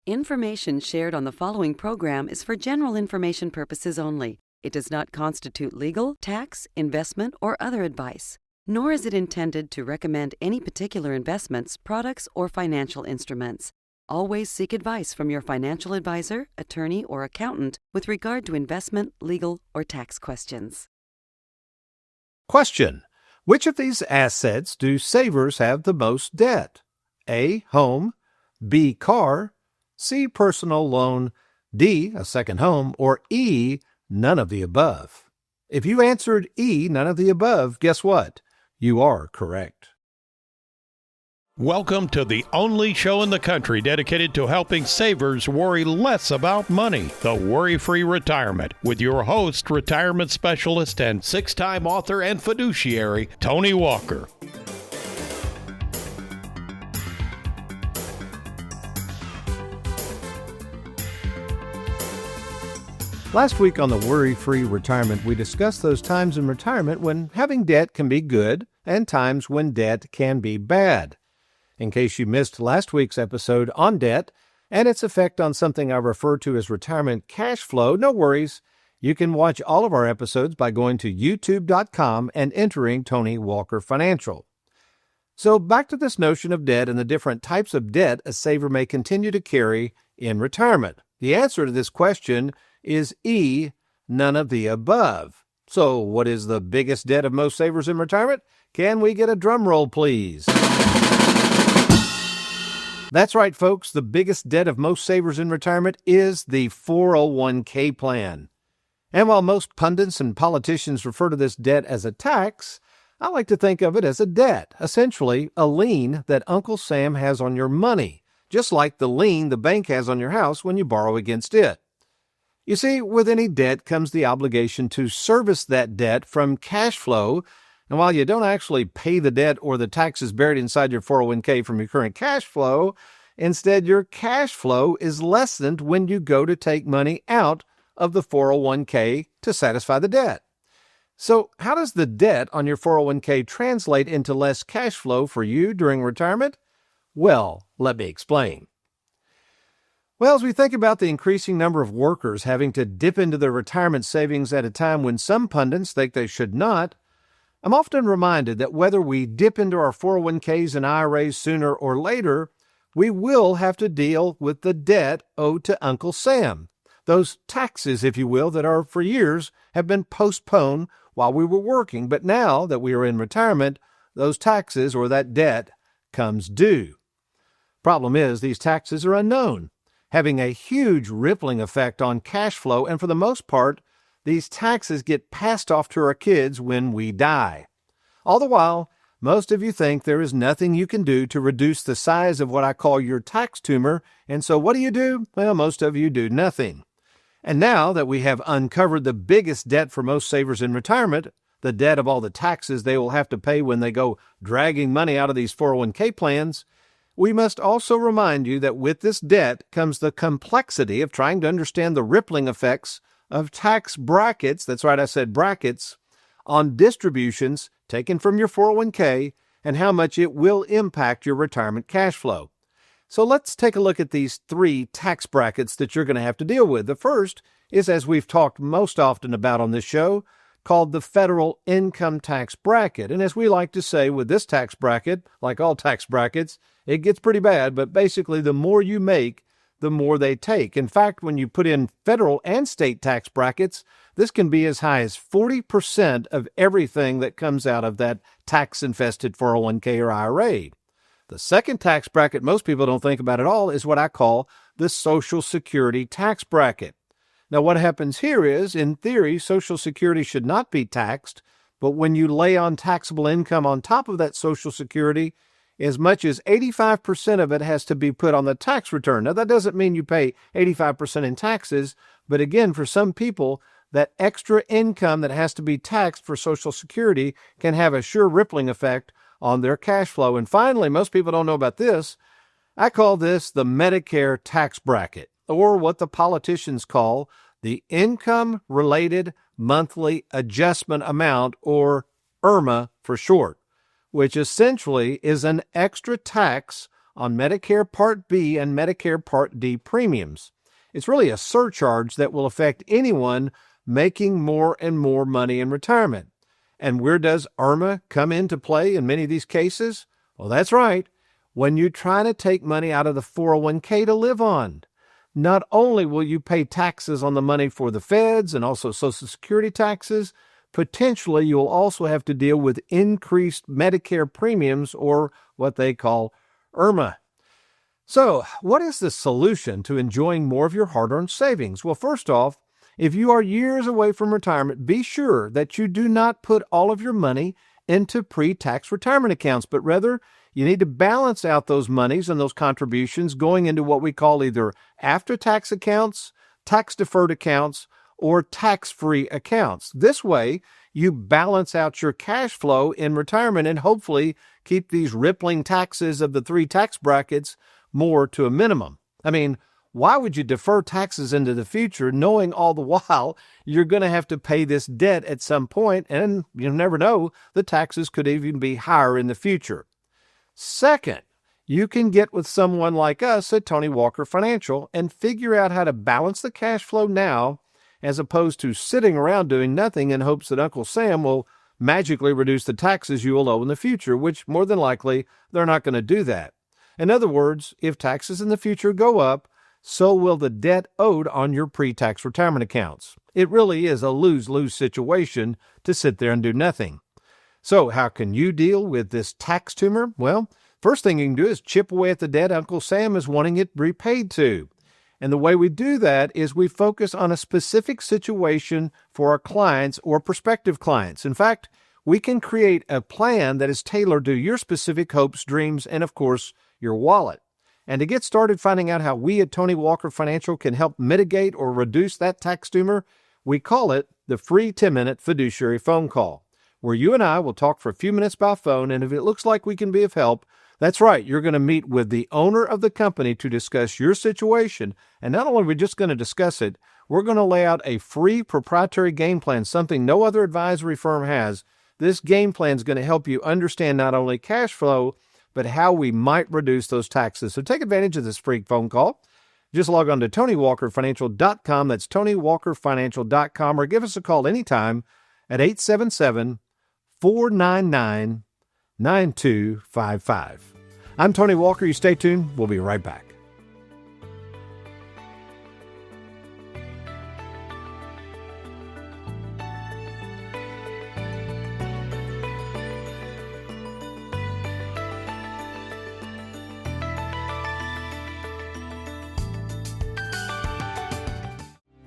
Information shared on the following program is for general information purposes only. It does not constitute legal, tax, investment, or other advice, nor is it intended to recommend any particular investments, products, or financial instruments. Always seek advice from your financial advisor, attorney, or accountant with regard to investment, legal, or tax questions. Question: which of these assets do savers have the most debt? A. Home. B. Car. C. Personal loan. D. A second home. Or E. None of the above. If you answered E. None of the above, guess what? You are correct. Welcome to the only show in the country dedicated to helping savers worry less about money, the WorryFree Retirement, with your host, retirement specialist and six-time author and fiduciary, Tony Walker. Last week on the Worry-Free Retirement, we discussed those times in retirement when having debt can be good and times when debt can be bad. In case you missed last week's episode on debt and its effect on something I refer to as retirement cash flow, no worries. You can watch all of our episodes by going to youtube.com and entering Tony Walker Financial. So back to this notion of debt and the different types of debt a saver may continue to carry in retirement. The answer to this question is E, none of the above. So what is the biggest debt of most savers in retirement? Can we get a drum roll, please? That's right, folks. The biggest debt of most savers in retirement is the 401k plan. And while most pundits and politicians refer to this debt as a tax, I like to think of it as a debt, essentially a lien that Uncle Sam has on your money, just like the lien the bank has on your house when you borrow against it. You see, with any debt comes the obligation to service that debt from cash flow, and while you don't actually pay the debt or the taxes buried inside your 401k from your current cash flow, instead your cash flow is lessened when you go to take money out of the 401k to satisfy the debt. So how does the debt on your 401k translate into less cash flow for you during retirement? Well, let me explain. Well, as we think about the increasing number of workers having to dip into their retirement savings at a time when some pundits think they should not, I'm often reminded that whether we dip into our 401ks and IRAs sooner or later, we will have to deal with the debt owed to Uncle Sam. Those taxes, if you will, that are for years have been postponed while we were working, but now that we are in retirement, those taxes or that debt comes due. Problem is, these taxes are unknown, having a huge rippling effect on cash flow, and for the most part, these taxes get passed off to our kids when we die. All the while, most of you think there is nothing you can do to reduce the size of what I call your tax tumor, and so what do? Well, most of you do nothing. And now that we have uncovered the biggest debt for most savers in retirement, the debt of all the taxes they will have to pay when they go dragging money out of these 401k plans, we must also remind you that with this debt comes the complexity of trying to understand the rippling effects of tax brackets, that's right, I said brackets, on distributions taken from your 401k and how much it will impact your retirement cash flow. So let's take a look at these three tax brackets that you're going to have to deal with. The first is, as we've talked most often about on this show, called the federal income tax bracket. And as we like to say with this tax bracket, like all tax brackets, it gets pretty bad, but basically the more you make, the more they take. In fact, when you put in federal and state tax brackets, this can be as high as 40% of everything that comes out of that tax-infested 401k or IRA. The second tax bracket most people don't think about at all is what I call the Social Security tax bracket. Now, what happens here is, in theory, Social Security should not be taxed, but when you lay on taxable income on top of that Social Security, as much as 85% of it has to be put on the tax return. Now, that doesn't mean you pay 85% in taxes, but again, for some people, that extra income that has to be taxed for Social Security can have a sure rippling effect on their cash flow. And finally, most people don't know about this. I call this the Medicare tax bracket, or what the politicians call the Income-Related Monthly Adjustment Amount, or IRMA for short, which essentially is an extra tax on Medicare Part B and Medicare Part D premiums. It's really a surcharge that will affect anyone making more and more money in retirement. And where does IRMA come into play in many of these cases? Well, that's right. When you try to take money out of the 401k to live on. Not only will you pay taxes on the money for the feds and also Social Security taxes, potentially you'll also have to deal with increased Medicare premiums, or what they call IRMA. So, what is the solution to enjoying more of your hard-earned savings? Well, first off, if you are years away from retirement, be sure that you do not put all of your money into pre-tax retirement accounts, but rather you need to balance out those monies and those contributions going into what we call either after-tax accounts, tax-deferred accounts, or tax-free accounts. This way, you balance out your cash flow in retirement and hopefully keep these rippling taxes of the three tax brackets more to a minimum. I mean, why would you defer taxes into the future knowing all the while you're going to have to pay this debt at some point, and you never know, the taxes could even be higher in the future. Second, you can get with someone like us at Tony Walker Financial and figure out how to balance the cash flow now as opposed to sitting around doing nothing in hopes that Uncle Sam will magically reduce the taxes you will owe in the future, which more than likely they're not going to do that. In other words, if taxes in the future go up, so will the debt owed on your pre-tax retirement accounts. It really is a lose-lose situation to sit there and do nothing. So how can you deal with this tax tumor? Well, first thing you can do is chip away at the debt Uncle Sam is wanting it repaid to. And the way we do that is we focus on a specific situation for our clients or prospective clients. In fact, we can create a plan that is tailored to your specific hopes, dreams, and of course, your wallet. And to get started finding out how we at Tony Walker Financial can help mitigate or reduce that tax tumor, we call it the free 10-minute fiduciary phone call, where you and I will talk for a few minutes by phone, and if it looks like we can be of help, that's right, you're going to meet with the owner of the company to discuss your situation. And not only are we just going to discuss it, we're going to lay out a free proprietary game plan, something no other advisory firm has. This game plan is going to help you understand not only cash flow, but how we might reduce those taxes. So take advantage of this free phone call. Just log on to TonyWalkerFinancial.com. That's TonyWalkerFinancial.com, or give us a call anytime at 877-499-9255. I'm Tony Walker. You stay tuned. We'll be right back.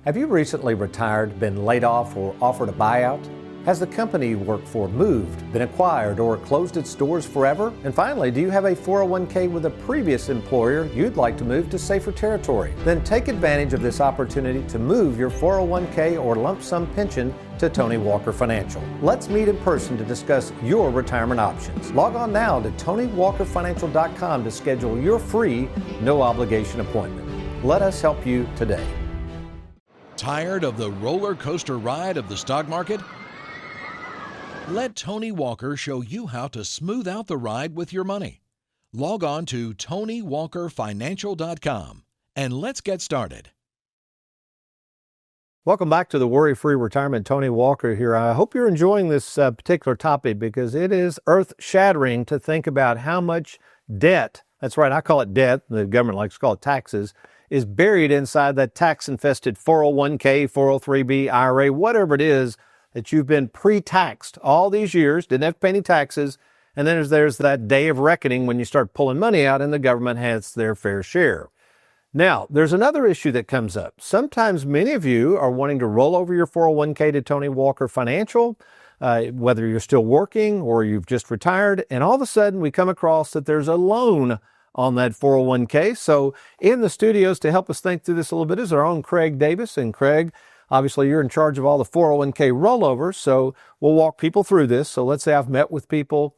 Have you recently retired, been laid off, or offered a buyout? Has the company you work for moved, been acquired, or closed its doors forever? And finally, do you have a 401k with a previous employer you'd like to move to safer territory? Then take advantage of this opportunity to move your 401k or lump sum pension to Tony Walker Financial. Let's meet in person to discuss your retirement options. Log on now to TonyWalkerFinancial.com to schedule your free, no obligation appointment. Let us help you today. Tired of the roller coaster ride of the stock market? Let Tony Walker show you how to smooth out the ride with your money. Log on to TonyWalkerFinancial.com and let's get started. Welcome back to the Worry-Free Retirement. Tony Walker here. I hope you're enjoying this particular topic because it is earth-shattering to think about how much debt, that's right, I call it debt, the government likes to call it taxes, is buried inside that tax-infested 401k, 403b, IRA, whatever it is that you've been pre-taxed all these years, didn't have to pay any taxes, and then there's that day of reckoning when you start pulling money out and the government has their fair share. Now, there's another issue that comes up. Sometimes many of you are wanting to roll over your 401k to Tony Walker Financial, whether you're still working or you've just retired, and all of a sudden we come across that there's a loan on that 401k. So in the studios to help us think through this a little bit is our own Craig Davis. And Craig, obviously you're in charge of all the 401k rollovers, so we'll walk people through this. So let's say I've met with people,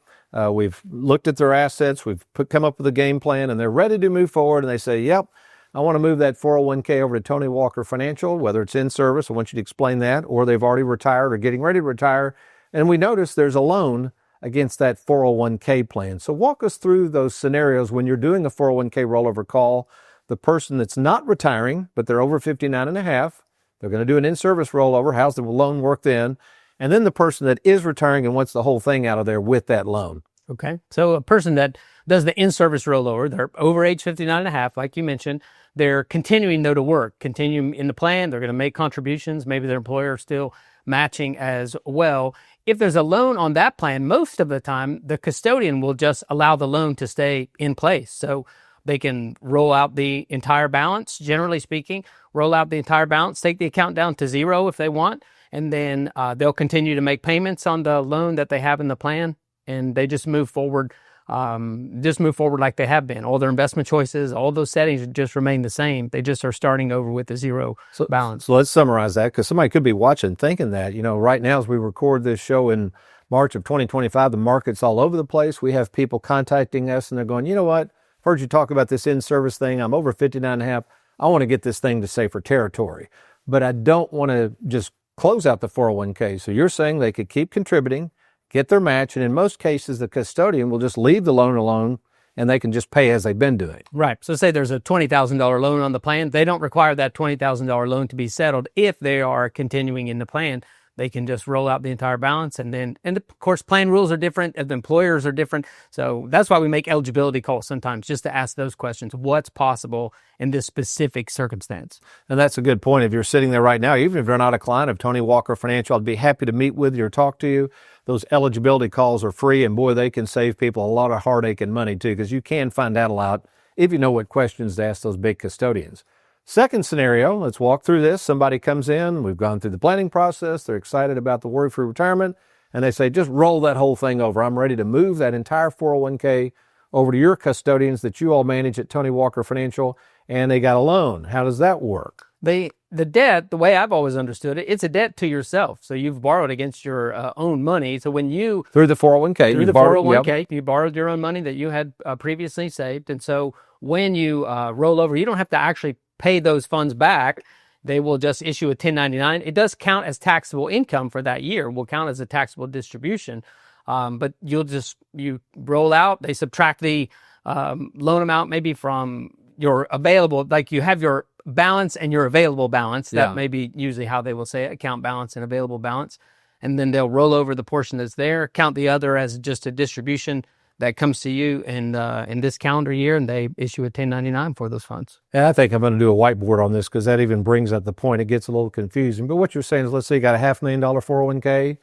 we've looked at their assets, we've come up with a game plan, and they're ready to move forward, and they say, yep, I want to move that 401k over to Tony Walker Financial, whether it's in service, I want you to explain that, or they've already retired or getting ready to retire, and we notice there's a loan against that 401k plan. So walk us through those scenarios when you're doing a 401k rollover call. The person that's not retiring, but they're over 59 and a half, they're going to do an in-service rollover. How's the loan work then? And then the person that is retiring and wants the whole thing out of there with that loan. Okay. So a person that does the in-service rollover, they're over age 59 and a half, like you mentioned. They're continuing, though, to work, continue in the plan. They're going to make contributions. Maybe their employer is still matching as well. If there's a loan on that plan, most of the time, the custodian will just allow the loan to stay in place. So they can roll out the entire balance, generally speaking, roll out the entire balance, take the account down to zero if they want, and then they'll continue to make payments on the loan that they have in the plan, and they just move forward like they have been. All their investment choices, all those settings just remain the same. They just are starting over with a zero balance. So let's summarize that, because somebody could be watching thinking that, right now as we record this show in March of 2025, the market's all over the place. We have people contacting us and they're going, you know what? I've heard you talk about this in-service thing. I'm over 59 and a half. I want to get this thing to safer territory, but I don't want to just close out the 401k. So you're saying they could keep contributing, get their match, and in most cases, the custodian will just leave the loan alone and they can just pay as they've been doing. Right. So say there's a $20,000 loan on the plan. They don't require that $20,000 loan to be settled if they are continuing in the plan. They can just roll out the entire balance, and of course, plan rules are different, and the employers are different. So that's why we make eligibility calls sometimes, just to ask those questions. What's possible in this specific circumstance? And that's a good point. If you're sitting there right now, even if you're not a client of Tony Walker Financial, I'd be happy to meet with you or talk to you. Those eligibility calls are free, and boy, they can save people a lot of heartache and money too, because you can find out a lot if you know what questions to ask those big custodians. Second scenario, let's walk through this. Somebody comes in, we've gone through the planning process, they're excited about the WorryFree retirement, and they say, just roll that whole thing over. I'm ready to move that entire 401k over to your custodians that you all manage at Tony Walker Financial, and they got a loan. How does that work? The debt, the way I've always understood it, it's a debt to yourself. So you've borrowed against your own money. So when you... Through the 401k. Through the 401k, you borrowed your own money that you had previously saved. And so when you roll over, you don't have to actually pay those funds back. They will just issue a 1099. It does count as taxable income for that year. Will count as a taxable distribution. But you roll out, they subtract the loan amount maybe from your available, like you have your balance and your available balance. That may be usually how they will say it, account balance and available balance. And then they'll roll over the portion that's there, count the other as just a distribution that comes to you in this calendar year, and they issue a 1099 for those funds. Yeah, I think I'm going to do a whiteboard on this, because that even brings up the point. It gets a little confusing. But what you're saying is, let's say you got a $500,000 401k,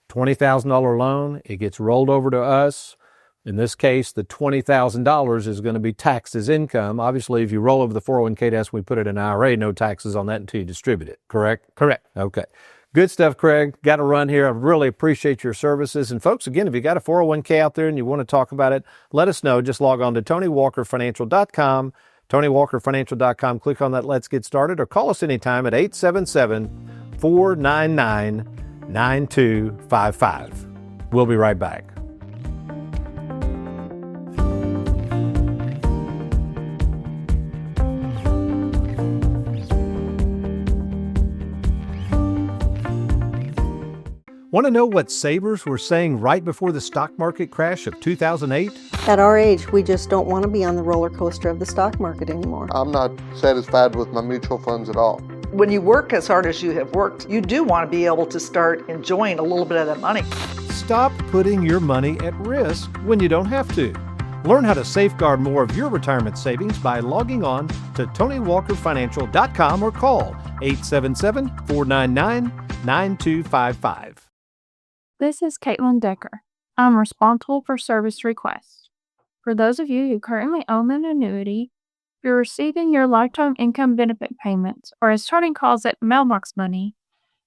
$20,000 loan. It gets rolled over to us. In this case, the $20,000 is going to be taxed as income. Obviously, if you roll over the 401k to us, we put it in an IRA, no taxes on that until you distribute it, correct? Correct. Okay. Good stuff, Craig. Got to run here. I really appreciate your services. And folks, again, if you got a 401k out there and you want to talk about it, let us know. Just log on to TonyWalkerFinancial.com, TonyWalkerFinancial.com. Click on that Let's Get Started, or call us anytime at 877-499-9255. We'll be right back. Want to know what savers were saying right before the stock market crash of 2008? At our age, we just don't want to be on the roller coaster of the stock market anymore. I'm not satisfied with my mutual funds at all. When you work as hard as you have worked, you do want to be able to start enjoying a little bit of that money. Stop putting your money at risk when you don't have to. Learn how to safeguard more of your retirement savings by logging on to TonyWalkerFinancial.com or call 877-499-9255. This is Caitlin Decker. I'm responsible for service requests. For those of you who currently own an annuity, if you're receiving your lifetime income benefit payments, or as Tony calls it, mailbox money,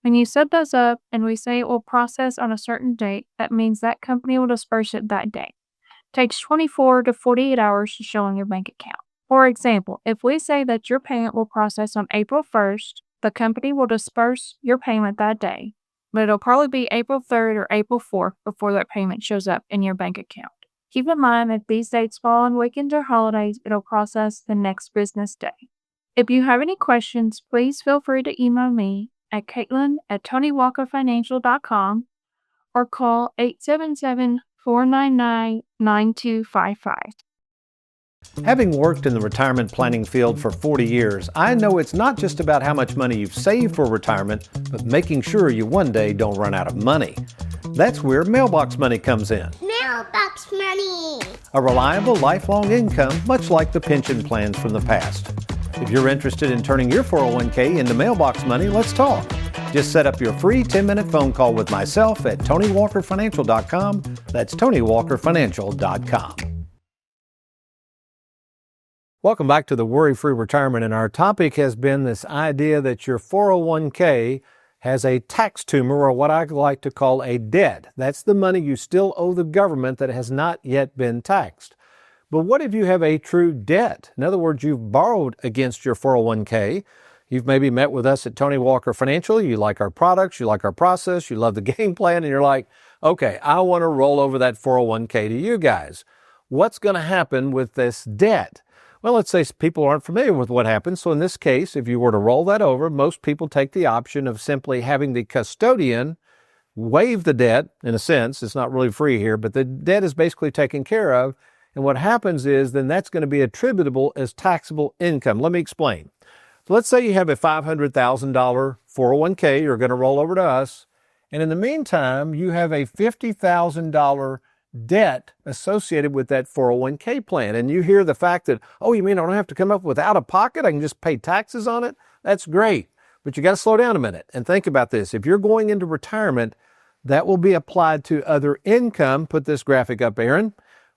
when you set those up and we say it will process on a certain date, that means that company will disperse it that day. It takes 24 to 48 hours to show on your bank account. For example, if we say that your payment will process on April 1st, the company will disperse your payment that day, but it'll probably be April 3rd or April 4th before that payment shows up in your bank account. Keep in mind, if these dates fall on weekends or holidays, it'll process the next business day. If you have any questions, please feel free to email me at Caitlin@TonyWalkerFinancial.com or call 499 9255. Having worked in the retirement planning field for 40 years, I know it's not just about how much money you've saved for retirement, but making sure you one day don't run out of money. That's where mailbox money comes in. Mailbox money! A reliable, lifelong income, much like the pension plans from the past. If you're interested in turning your 401k into mailbox money, let's talk. Just set up your free 10-minute phone call with myself at TonyWalkerFinancial.com. That's TonyWalkerFinancial.com. Welcome back to the Worry-Free Retirement, and our topic has been this idea that your 401k has a tax tumor, or what I like to call a debt. That's the money you still owe the government that has not yet been taxed. But what if you have a true debt? In other words, you've borrowed against your 401k. You've maybe met with us at Tony Walker Financial. You like our products, you like our process, you love the game plan, and you're like, okay, I want to roll over that 401k to you guys. What's going to happen with this debt? Well, let's say people aren't familiar with what happens. So in this case, if you were to roll that over, most people take the option of simply having the custodian waive the debt. In a sense, it's not really free here, but the debt is basically taken care of. And what happens is then that's going to be attributable as taxable income. Let me explain. So let's say you have a $500,000 401k you're going to roll over to us. And in the meantime, you have a $50,000 debt associated with that 401k plan. And you hear the fact that, oh, you mean I don't have to come up with out of pocket? I can just pay taxes on it? That's great. But you got to slow down a minute and think about this. If you're going into retirement, that will be applied to other income. Put this graphic up, Aaron,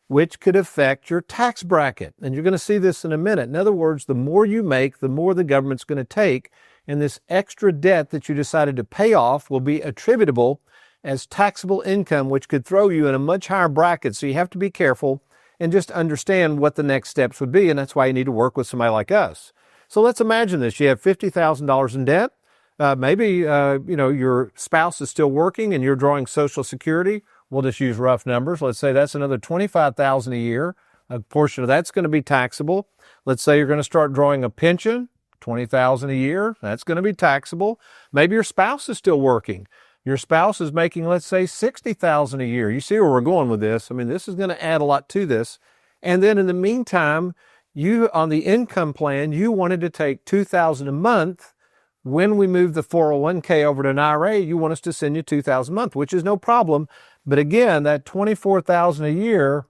which could affect your tax bracket. And you're going to see this in a minute. In other words, the more you make, the more the government's going to take. And this extra debt that you decided to pay off will be attributable as taxable income, which could throw you in a much higher bracket. So you have to be careful and just understand what the next steps would be. And that's why you need to work with somebody like us. So let's imagine this. You have $50,000 in debt. Maybe your spouse is still working and you're drawing Social Security. We'll just use rough numbers. Let's say that's another $25,000 a year. A portion of that's going to be taxable. Let's say you're going to start drawing a pension, $20,000 a year. That's going to be taxable. Maybe your spouse is still working. Your spouse is making, let's say, $60,000 a year. You see where we're going with this. I mean, this is going to add a lot to this. And then in the meantime, you, on the income plan, you wanted to take $2,000 a month. When we move the 401k over to an IRA, you want us to send you $2,000 a month, which is no problem. But again, that $24,000 a year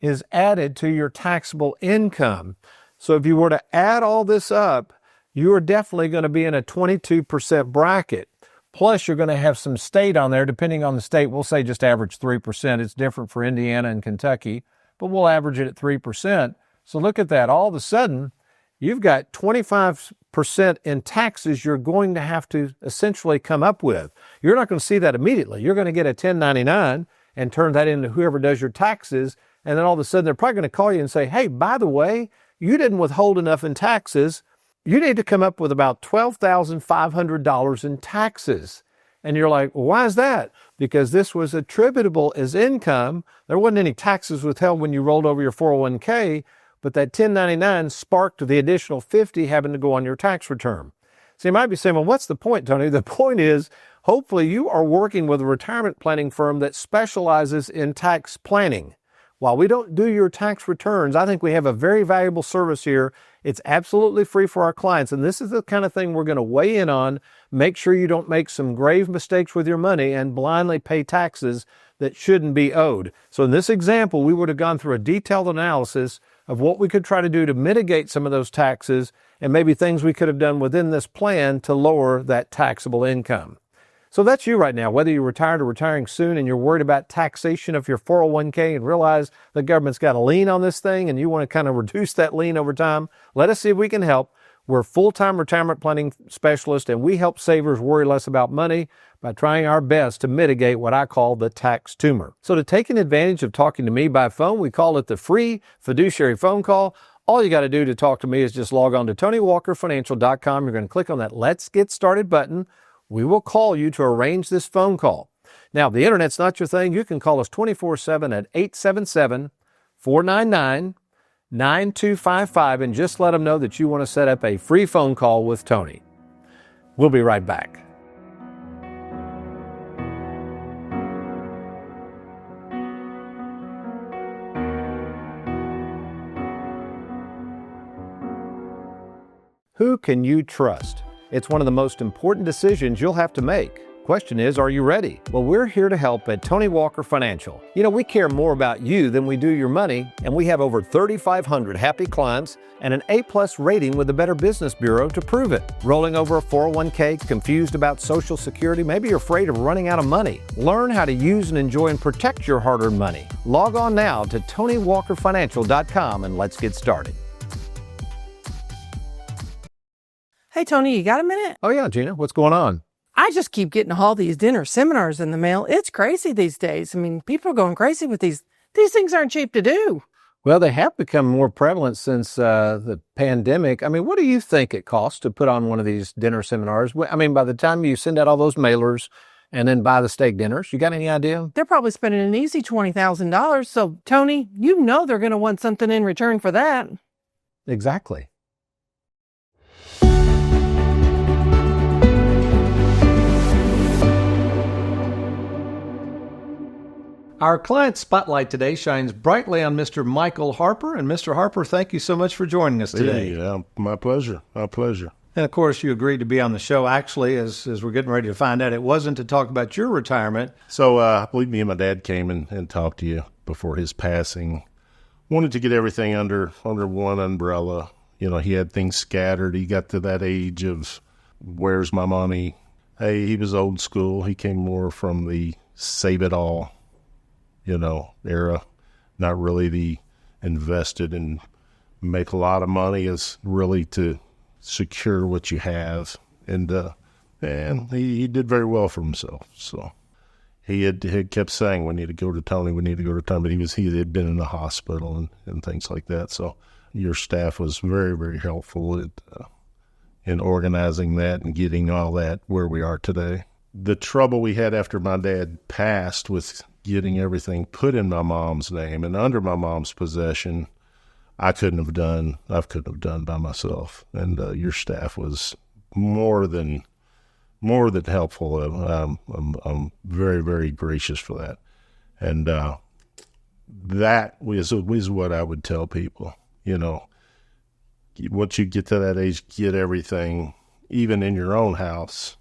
is added to your taxable income. So if you were to add all this up, you are definitely going to be in a 22% bracket. Plus, you're going to have some state on there. Depending on the state, we'll say just average 3%. It's different for Indiana and Kentucky, but we'll average it at 3%. So look at that. All of a sudden, you've got 25% in taxes you're going to have to essentially come up with. You're not going to see that immediately. You're going to get a 1099 and turn that into whoever does your taxes. And then all of a sudden, they're probably going to call you and say, hey, by the way, you didn't withhold enough in taxes. You need to come up with about $12,500 in taxes. And you're like, well, why is that? Because this was attributable as income. There wasn't any taxes withheld when you rolled over your 401k, but that 1099 sparked the additional $50 having to go on your tax return. So you might be saying, well, what's the point, Tony? The point is, hopefully you are working with a retirement planning firm that specializes in tax planning. While we don't do your tax returns, I think we have a very valuable service here. It's absolutely free for our clients. And this is the kind of thing we're going to weigh in on. Make sure you don't make some grave mistakes with your money and blindly pay taxes that shouldn't be owed. So in this example, we would have gone through a detailed analysis of what we could try to do to mitigate some of those taxes and maybe things we could have done within this plan to lower that taxable income. So that's you right now, whether you're retired or retiring soon and you're worried about taxation of your 401k and realize the government's got a lien on this thing and you want to kind of reduce that lien over time. Let us see if we can help. We're full-time retirement planning specialists and we help savers worry less about money by trying our best to mitigate what I call the tax tumor. So to take advantage of talking to me by phone, we call it the free fiduciary phone call. All you got to do to talk to me is just log on to TonyWalkerFinancial.com. You're going to click on that Let's Get Started button. We will call you to arrange this phone call. Now, if the internet's not your thing, you can call us 24/7 at 877-499-9255 and just let them know that you want to set up a free phone call with Tony. We'll be right back. Who can you trust? It's one of the most important decisions you'll have to make. Question is, are you ready? Well, we're here to help at Tony Walker Financial. You know, we care more about you than we do your money, and we have over 3,500 happy clients and an A-plus rating with the Better Business Bureau to prove it. Rolling over a 401k, confused about Social Security, maybe you're afraid of running out of money. Learn how to use and enjoy and protect your hard-earned money. Log on now to TonyWalkerFinancial.com and let's get started. Hey, Tony, you got a minute? Oh yeah, Gina, what's going on? I just keep getting all these dinner seminars in the mail. It's crazy these days. I mean, people are going crazy with these. These things aren't cheap to do. Well, they have become more prevalent since the pandemic. I mean, what do you think it costs to put on one of these dinner seminars? I mean, by the time you send out all those mailers and then buy the steak dinners, you got any idea? They're probably spending an easy $20,000. So, Tony, you know they're going to want something in return for that. Exactly. Our client spotlight today shines brightly on Mr. Michael Harper. And Mr. Harper, thank you so much for joining us today. Yeah, my pleasure. My pleasure. And of course, you agreed to be on the show. Actually, as we're getting ready to find out, it wasn't to talk about your retirement. So I believe me and my dad came and talked to you before his passing. Wanted to get everything under one umbrella. You know, he had things scattered. He got to that age of, where's my money? Hey, he was old school. He came more from the save it all, era, not really the invested and make a lot of money, is really to secure what you have. And he did very well for himself. So he had kept saying, we need to go to Tony, but he had been in the hospital and things like that. So your staff was very, very helpful in organizing that and getting all that where we are today. The trouble we had after my dad passed with getting everything put in my mom's name and under my mom's possession, I couldn't have done by myself. And your staff was more than helpful. I'm very, very gracious for that. And that was what I would tell people. Once you get to that age, get everything, even in your own house,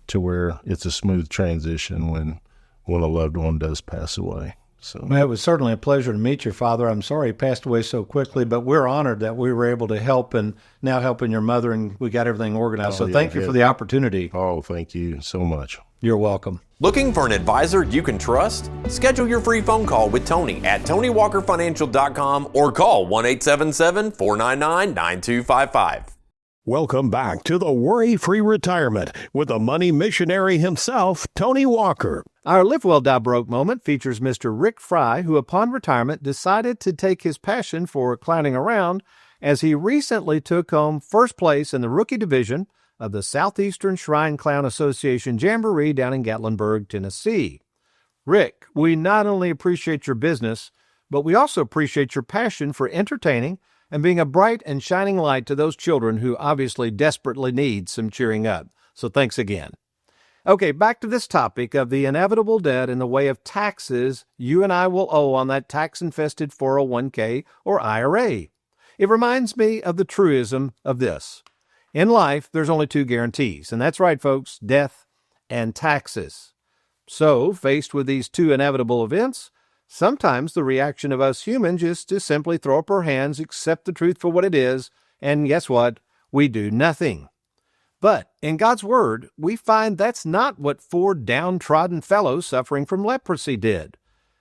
to where it's a smooth transition when a loved one does pass away. So, well, it was certainly a pleasure to meet your father. I'm sorry he passed away so quickly, but we're honored that we were able to help, and now helping your mother, and we got everything organized. Thank you for the opportunity. Oh, thank you so much. You're welcome. Looking for an advisor you can trust? Schedule your free phone call with Tony at TonyWalkerFinancial.com or call 1-877-499-9255. Welcome back to the Worry-Free Retirement with the money missionary himself, Tony Walker. Our Live Well, Die Broke moment features Mr. Rick Fry, who upon retirement decided to take his passion for clowning around as he recently took home first place in the rookie division of the Southeastern Shrine Clown Association Jamboree down in Gatlinburg, Tennessee. Rick, we not only appreciate your business, but we also appreciate your passion for entertaining and being a bright and shining light to those children who obviously desperately need some cheering up. So thanks again. Okay, back to this topic of the inevitable debt in the way of taxes you and I will owe on that tax-infested 401k or IRA. It reminds me of the truism of this. In life, there's only two guarantees, and that's right, folks, death and taxes. So, faced with these two inevitable events, sometimes the reaction of us humans is to simply throw up our hands, accept the truth for what it is, and guess what? We do nothing. But in God's Word, we find that's not what 4 downtrodden fellows suffering from leprosy did.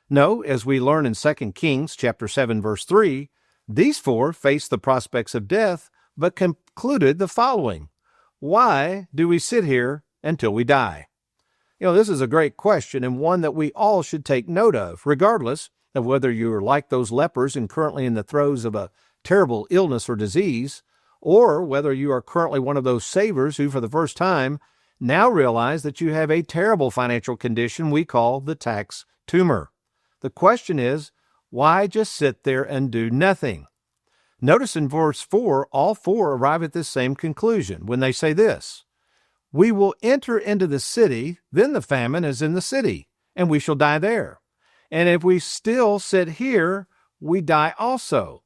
No, as we learn in 2 Kings chapter 7, verse 3, these 4 faced the prospects of death, but concluded the following: why do we sit here until we die? This is a great question, and one that we all should take note of, regardless of whether you're like those lepers and currently in the throes of a terrible illness or disease, or whether you are currently one of those savers who, for the first time, now realize that you have a terrible financial condition we call the tax tumor. The question is, why just sit there and do nothing? Notice in verse 4, all 4 arrive at this same conclusion when they say this: we will enter into the city, then the famine is in the city, and we shall die there. And if we still sit here, we die also.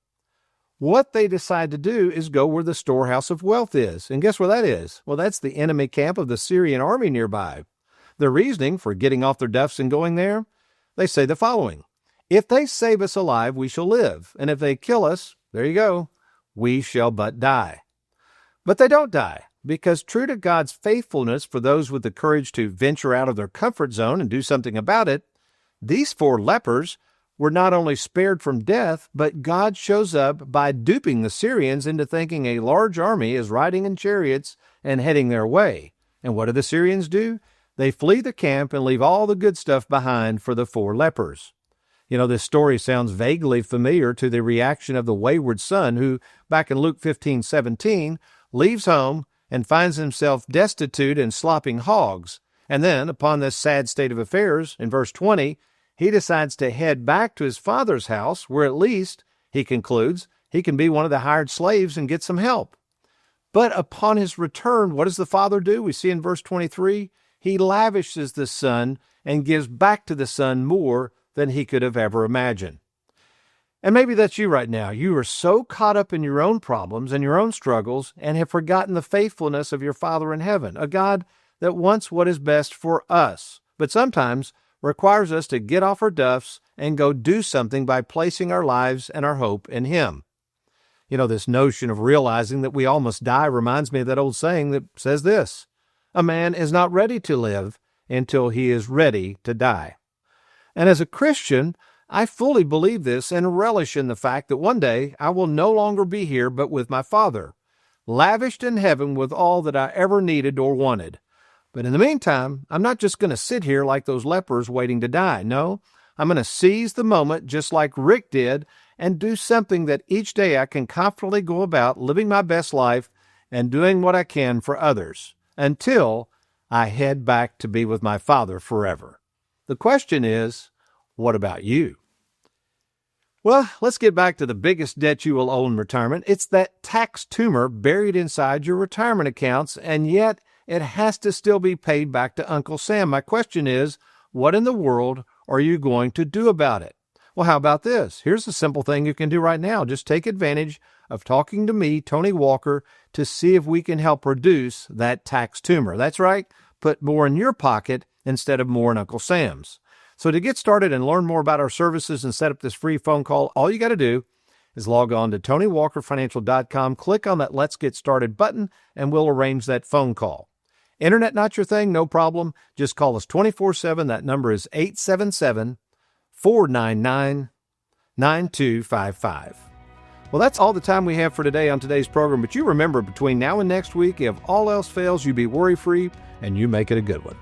what they decide to do is go where the storehouse of wealth is. And guess where that is? Well, that's the enemy camp of the Syrian army nearby. Their reasoning for getting off their duffs and going there? They say the following: if they save us alive, we shall live. And if they kill us, there you go, we shall but die. But they don't die, because true to God's faithfulness for those with the courage to venture out of their comfort zone and do something about it, these 4 lepers were not only spared from death, but God shows up by duping the Syrians into thinking a large army is riding in chariots and heading their way. And what do the Syrians do? They flee the camp and leave all the good stuff behind for the 4 lepers. You know, this story sounds vaguely familiar to the reaction of the wayward son who, back in Luke 15:17, leaves home and finds himself destitute and slopping hogs. And then, upon this sad state of affairs, in verse 20, he decides to head back to his father's house, where at least, he concludes, he can be one of the hired slaves and get some help. But upon his return, what does the father do? We see in verse 23, he lavishes the son and gives back to the son more than he could have ever imagined. And maybe that's you right now. You are so caught up in your own problems and your own struggles and have forgotten the faithfulness of your Father in heaven, a God that wants what is best for us, but sometimes requires us to get off our duffs and go do something by placing our lives and our hope in Him. You know, this notion of realizing that we all must die reminds me of that old saying that says this: a man is not ready to live until he is ready to die. And as a Christian, I fully believe this and relish in the fact that one day I will no longer be here but with my Father, lavished in heaven with all that I ever needed or wanted. But in the meantime, I'm not just going to sit here like those lepers waiting to die. No, I'm going to seize the moment just like Rick did and do something that each day I can confidently go about living my best life and doing what I can for others until I head back to be with my Father forever. The question is, what about you? Well, let's get back to the biggest debt you will owe in retirement. It's that tax tumor buried inside your retirement accounts, and yet it has to still be paid back to Uncle Sam. My question is, what in the world are you going to do about it? Well, how about this? Here's a simple thing you can do right now. Just take advantage of talking to me, Tony Walker, to see if we can help reduce that tax tumor. That's right. Put more in your pocket instead of more in Uncle Sam's. So to get started and learn more about our services and set up this free phone call, all you got to do is log on to TonyWalkerFinancial.com, click on that Let's Get Started button, and we'll arrange that phone call. Internet not your thing? No problem. Just call us 24/7. That number is 877-499-9255. Well, that's all the time we have for today on today's program, but you remember, between now and next week, if all else fails, you be worry-free and you make it a good one.